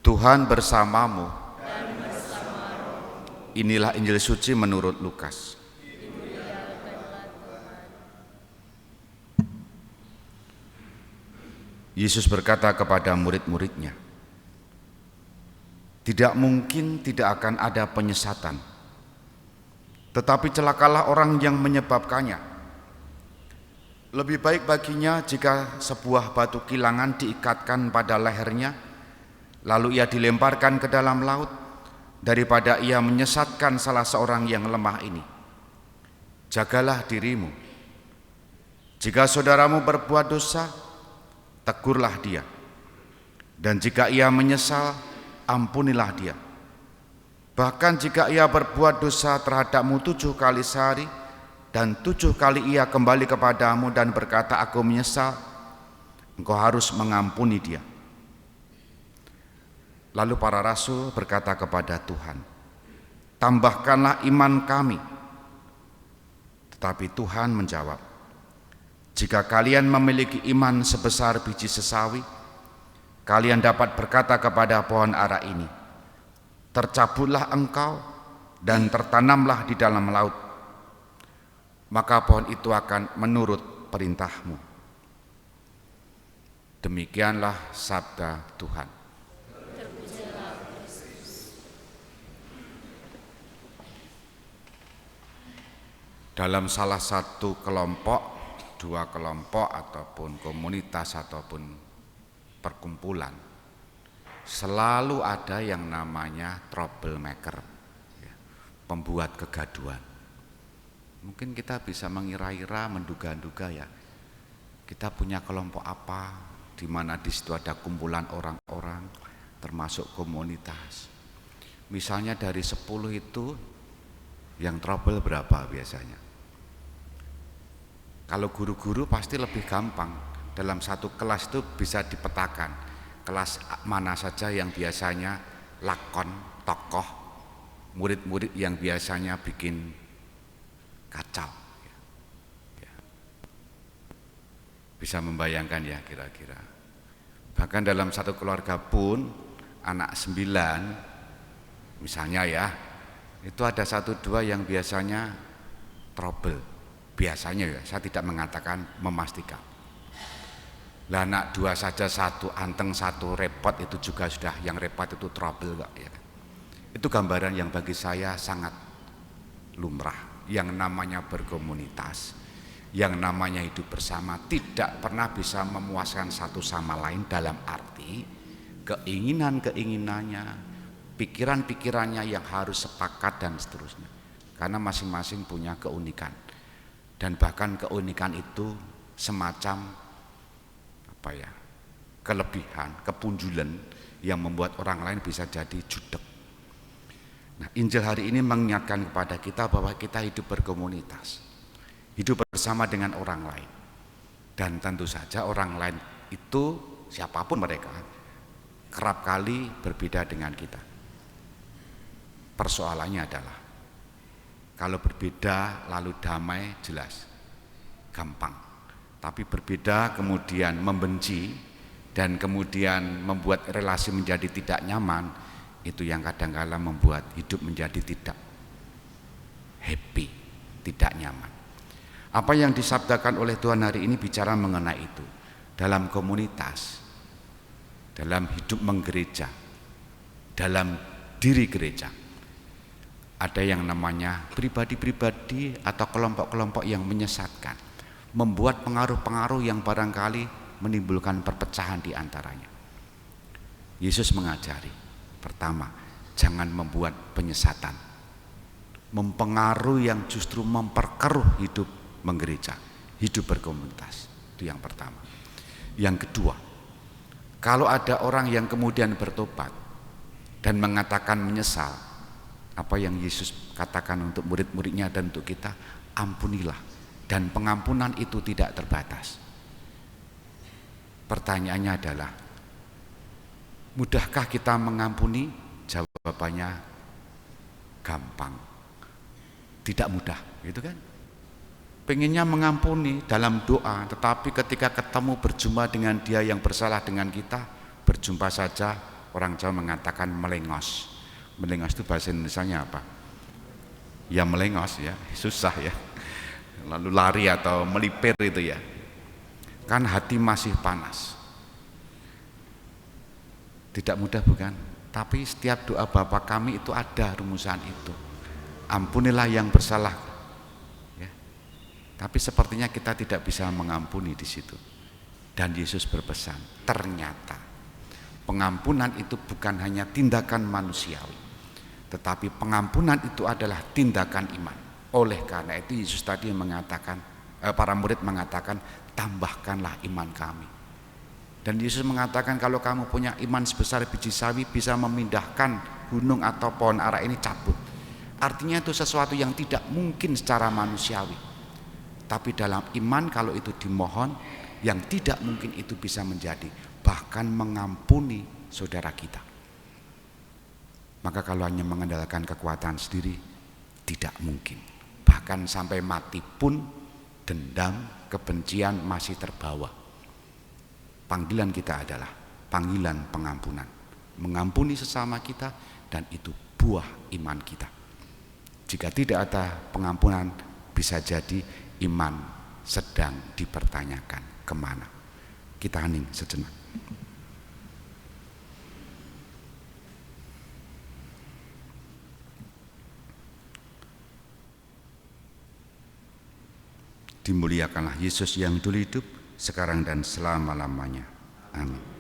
Tuhan bersamamu. Inilah Injil suci menurut Lukas. Yesus berkata kepada murid-muridnya, "Tidak mungkin tidak akan ada penyesatan, tetapi celakalah orang yang menyebabkannya. Lebih baik baginya jika sebuah batu kilangan diikatkan pada lehernya, lalu ia dilemparkan ke dalam laut, daripada ia menyesatkan salah seorang yang lemah ini. Jagalah dirimu. Jika saudaramu berbuat dosa, tegurlah dia, dan jika ia menyesal, ampunilah dia. Bahkan jika ia berbuat dosa terhadapmu 7 kali sehari, dan 7 kali ia kembali kepadamu dan berkata, 'Aku menyesal,' engkau harus mengampuni dia." Lalu para rasul berkata kepada Tuhan, "Tambahkanlah iman kami." Tetapi Tuhan menjawab, "Jika kalian memiliki iman sebesar biji sesawi, kalian dapat berkata kepada pohon ara ini, 'Tercabutlah engkau dan tertanamlah di dalam laut,' maka pohon itu akan menurut perintahmu." Demikianlah sabda Tuhan. Dalam salah satu kelompok, 2 kelompok ataupun komunitas ataupun perkumpulan, selalu ada yang namanya troublemaker, pembuat kegaduhan. Mungkin kita bisa mengira-ira, menduga-duga ya, kita punya kelompok apa, di mana di situ ada kumpulan orang-orang, termasuk komunitas. Misalnya dari 10 itu, yang trouble berapa biasanya? Kalau guru-guru pasti lebih gampang, dalam satu kelas itu bisa dipetakan kelas mana saja yang biasanya lakon, tokoh, murid-murid yang biasanya bikin kacau. Bisa membayangkan ya kira-kira. Bahkan dalam satu keluarga pun anak 9 misalnya ya, itu ada 1-2 yang biasanya trouble. Biasanya ya, saya tidak mengatakan memastikan. Lah anak 2 saja, 1 anteng 1 repot, itu juga sudah yang repot itu trouble kok ya. Itu gambaran yang bagi saya sangat lumrah. Yang namanya berkomunitas, yang namanya hidup bersama tidak pernah bisa memuaskan satu sama lain, dalam arti keinginan-keinginannya, pikiran-pikirannya yang harus sepakat dan seterusnya. Karena masing-masing punya keunikan. Dan bahkan keunikan itu semacam kelebihan, kepunjulan yang membuat orang lain bisa jadi judek. Nah, Injil hari ini mengingatkan kepada kita bahwa kita hidup berkomunitas, hidup bersama dengan orang lain. Dan tentu saja orang lain itu siapapun mereka, kerap kali berbeda dengan kita. Persoalannya adalah, kalau berbeda lalu damai, jelas gampang. Tapi berbeda kemudian membenci dan kemudian membuat relasi menjadi tidak nyaman, itu yang kadang-kala membuat hidup menjadi tidak happy, tidak nyaman. Apa yang disabdakan oleh Tuhan hari ini bicara mengenai itu. Dalam komunitas, dalam hidup menggereja, dalam diri gereja, ada yang namanya pribadi-pribadi atau kelompok-kelompok yang menyesatkan, membuat pengaruh-pengaruh yang barangkali menimbulkan perpecahan di antaranya. Yesus mengajari, pertama, jangan membuat penyesatan, mempengaruhi yang justru memperkeruh hidup menggereja, hidup berkomunitas. Itu yang pertama. Yang kedua, kalau ada orang yang kemudian bertobat dan mengatakan menyesal, apa yang Yesus katakan untuk murid-muridnya dan untuk kita, ampunilah. Dan pengampunan itu tidak terbatas. Pertanyaannya adalah, mudahkah kita mengampuni? Jawabannya gampang, tidak mudah, gitu kan? Pengennya mengampuni dalam doa, tetapi ketika ketemu berjumpa dengan dia yang bersalah dengan kita, berjumpa saja orang Jawa mengatakan melengos. Melengos itu bahasa Indonesianya apa? Ya melengos ya, susah ya. Lalu lari atau melipir itu ya. Kan hati masih panas. Tidak mudah bukan? Tapi setiap doa Bapa kami itu ada rumusan itu. Ampunilah yang bersalah. Ya. Tapi sepertinya kita tidak bisa mengampuni di situ. Dan Yesus berpesan, ternyata pengampunan itu bukan hanya tindakan manusiawi, tetapi pengampunan itu adalah tindakan iman. Oleh karena itu Yesus tadi mengatakan, para murid mengatakan, tambahkanlah iman kami. Dan Yesus mengatakan kalau kamu punya iman sebesar biji sawi bisa memindahkan gunung atau pohon ara ini cabut. Artinya itu sesuatu yang tidak mungkin secara manusiawi. Tapi dalam iman kalau itu dimohon, yang tidak mungkin itu bisa menjadi, bahkan mengampuni saudara kita. Maka kalau hanya mengandalkan kekuatan sendiri, tidak mungkin. Bahkan sampai mati pun dendam, kebencian masih terbawa. Panggilan kita adalah panggilan pengampunan. Mengampuni sesama kita, dan itu buah iman kita. Jika tidak ada pengampunan, bisa jadi iman sedang dipertanyakan. Kemana? Kita hening sejenak. Dimuliakanlah Yesus yang dulu hidup, sekarang dan selama-lamanya. Amin.